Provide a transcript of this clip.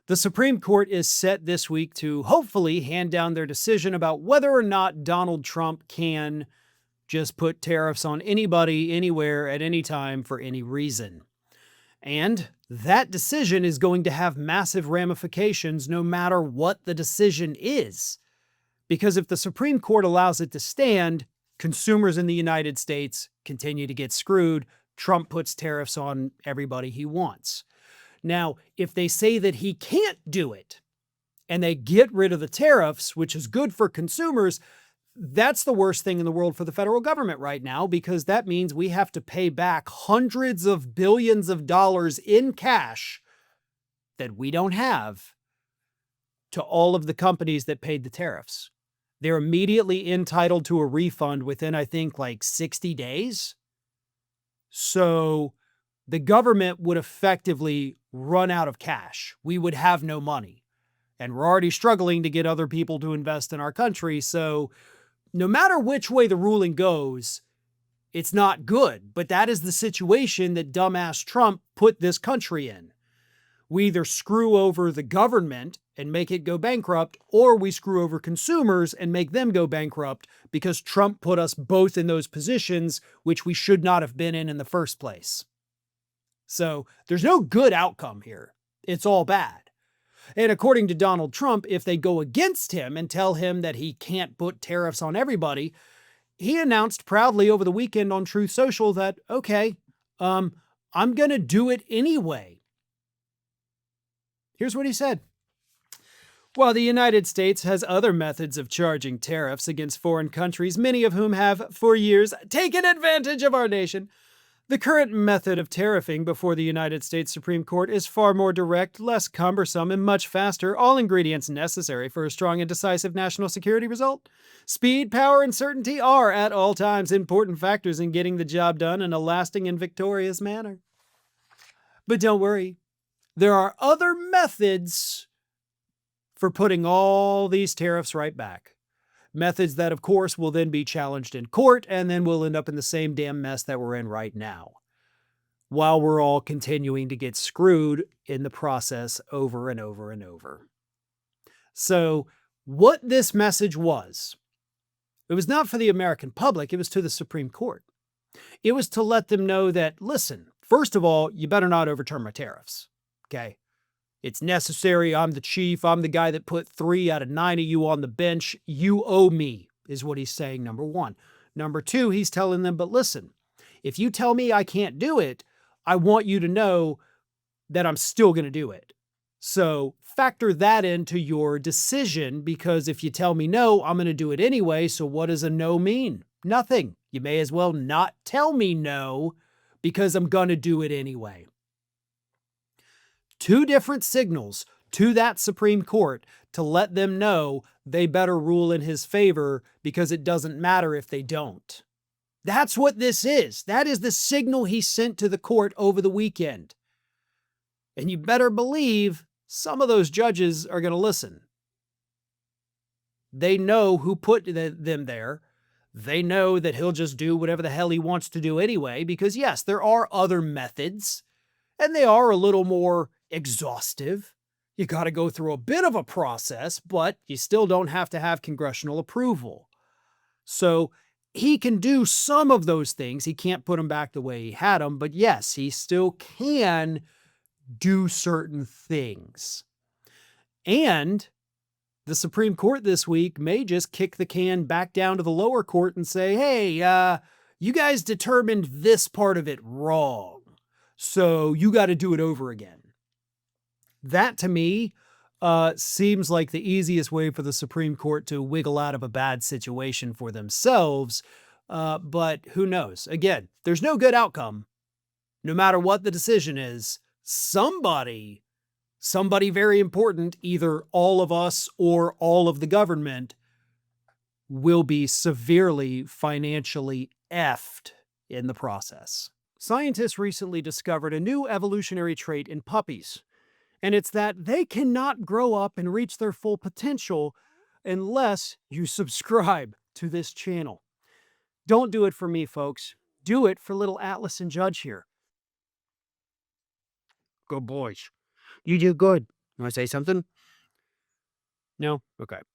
The Supreme Court is set this week to hopefully hand down their decision about whether or not Donald Trump can just put tariffs on anybody, anywhere, at any time for any reason. And that decision is going to have massive ramifications no matter what the decision is. Because if the Supreme Court allows it to stand, consumers in the United States continue to get screwed. Trump puts tariffs on everybody he wants. Now, if they say that he can't do it and they get rid of the tariffs, which is good for consumers, that's the worst thing in the world for the federal government right now, because that means we have to pay back hundreds of billions of dollars in cash that we don't have to all of the companies that paid the tariffs. They're immediately entitled to a refund within, I think, like 60 days. So the government would effectively run out of cash. We would have no money. And we're already struggling to get other people to invest in our country. So no matter which way the ruling goes, it's not good. But that is the situation that dumbass Trump put this country in. We either screw over the government and make it go bankrupt, or we screw over consumers and make them go bankrupt, because Trump put us both in those positions, which we should not have been in the first place. So there's no good outcome here. It's all bad. And according to Donald Trump, if they go against him and tell him that he can't put tariffs on everybody, he announced proudly over the weekend on Truth Social that, okay, I'm going to do it anyway. Here's what he said. While the United States has other methods of charging tariffs against foreign countries, many of whom have, for years, taken advantage of our nation, the current method of tariffing before the United States Supreme Court is far more direct, less cumbersome, and much faster, all ingredients necessary for a strong and decisive national security result. Speed, power, and certainty are, at all times, important factors in getting the job done in a lasting and victorious manner. But don't worry, there are other methods for putting all these tariffs right back. Methods that, of course, will then be challenged in court, and then we'll end up in the same damn mess that we're in right now, while we're all continuing to get screwed in the process over and over and over. So what this message was, it was not for the American public, it was to the Supreme Court. It was to let them know that, listen, first of all, you better not overturn my tariffs, okay? It's necessary. I'm the chief. I'm the guy that put 3 out of 9 of you on the bench. You owe me, is what he's saying, number one. Number two, he's telling them, but listen, if you tell me I can't do it, I want you to know that I'm still going to do it. So factor that into your decision, because if you tell me no, I'm going to do it anyway. So what does a no mean? Nothing. You may as well not tell me no, because I'm going to do it anyway. 2 different signals to that Supreme Court to let them know they better rule in his favor, because it doesn't matter if they don't. That's what this is. That is the signal he sent to the court over the weekend. And you better believe some of those judges are going to listen. They know who put them there. They know that he'll just do whatever the hell he wants to do anyway, because yes, there are other methods, and they are a little more exhaustive. You got to go through a bit of a process, but you still don't have to have congressional approval. So he can do some of those things. He can't put them back the way he had them, but yes, he still can do certain things. And the Supreme Court this week may just kick the can back down to the lower court and say, hey, you guys determined this part of it wrong, so you got to do it over again. That, to me, seems like the easiest way for the Supreme Court to wiggle out of a bad situation for themselves. But who knows? Again, there's no good outcome. No matter what the decision is, somebody very important, either all of us or all of the government, will be severely financially effed in the process. Scientists recently discovered a new evolutionary trait in puppies. And it's that they cannot grow up and reach their full potential unless you subscribe to this channel. Don't do it for me, folks. Do it for little Atlas and Judge here. Good boys. You do good. You want to say something? No? Okay.